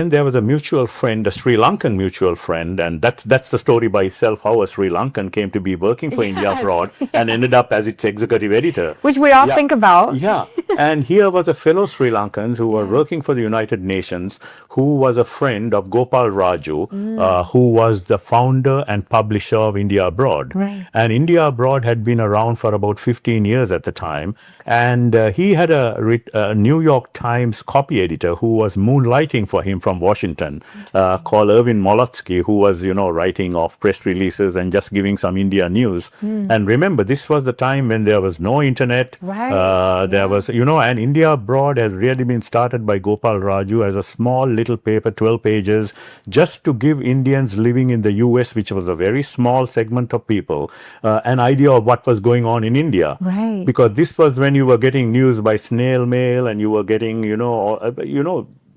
And there was a mutual friend, a Sri Lankan mutual friend, and that's the story by itself, how a Sri Lankan came to be working for India Abroad and ended up as its executive editor. Which we all think about. Yeah. And here was a fellow Sri Lankan who were working for the United Nations, who was a friend of Gopal Raju, who was the founder and publisher of India Abroad. Right. And India Abroad had been around for about 15 years at the time. And he had a New York Times copy editor who was moonlighting for him from Washington, called Irvin Molotsky, who was, writing off press releases and just giving some India news. And remember, this was the time when there was no internet. Right. There was, and India Abroad has really been started by Gopal Raju as a small little paper, 12 pages, just to give Indians living in the US, which was a very small segment of people, an idea of what was going on in India. Right. Because this was when you were getting news by snail mail and you were getting,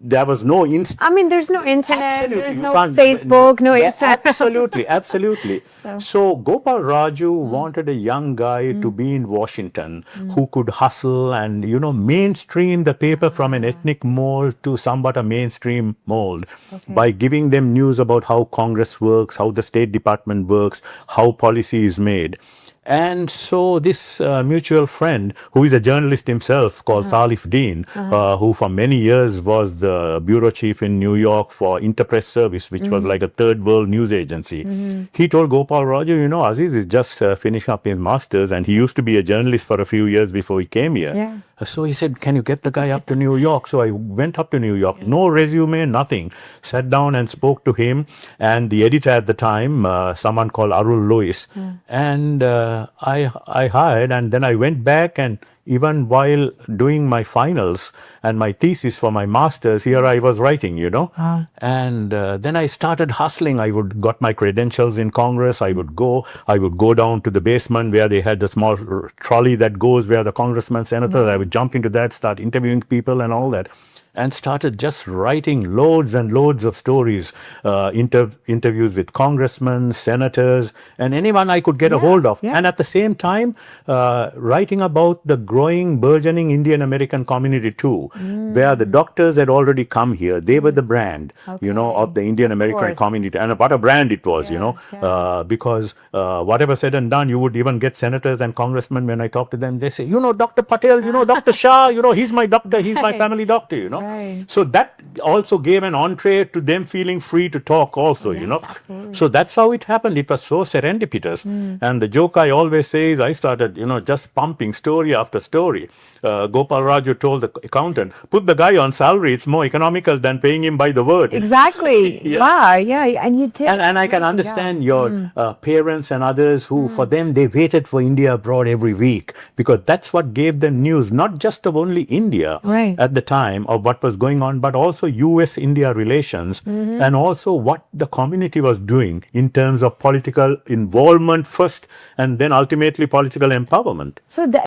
there was no I mean, there's no internet, Absolutely. there's You no can't- Facebook, no Instagram. Absolutely. So Gopal Raju wanted a young guy to be in Washington who could hustle and, mainstream the paper from an ethnic mold to somewhat a mainstream mold by giving them news about how Congress works, how the State Department works, how policy is made. And so this mutual friend, who is a journalist himself, called Salif Deen, who for many years was the bureau chief in New York for Interpress Service, which was like a third world news agency. He told Gopal Raju, Aziz is just finishing up his master's, and he used to be a journalist for a few years before he came here. Yeah. So he said, can you get the guy up to New York? So I went up to New York, no resume, nothing. Sat down and spoke to him and the editor at the time, someone called Arul Lewis. And I hired, and then I went back, and even while doing my finals and my thesis for my master's, here I was writing, And then I started hustling. I got my credentials in Congress. I would go down to the basement where they had the small trolley that goes where the congressmen, senators. I would jump into that, start interviewing people and all that. And started just writing loads and loads of stories, interviews with congressmen, senators, and anyone I could get a hold of. And at the same time, writing about the growing, burgeoning Indian American community too, where the doctors had already come here. They were the brand, of the Indian American community. And what a brand it was, because whatever said and done, you would even get senators and congressmen, when I talk to them, they say, Dr. Patel, Dr. Shah, he's my doctor, he's my family doctor, Right. So that also gave an entree to them feeling free to talk also, Absolutely. So that's how it happened. It was so serendipitous. And the joke I always say is I started, just pumping story after story. Gopal Raju told the accountant, put the guy on salary. It's more economical than paying him by the word. Exactly. Wow. Yeah. And you did. And I can understand your parents and others who, for them, they waited for India Abroad every week, because that's what gave them news, not just of only India at the time of what was going on, but also US-India relations, and also what the community was doing in terms of political involvement first, and then ultimately political empowerment. So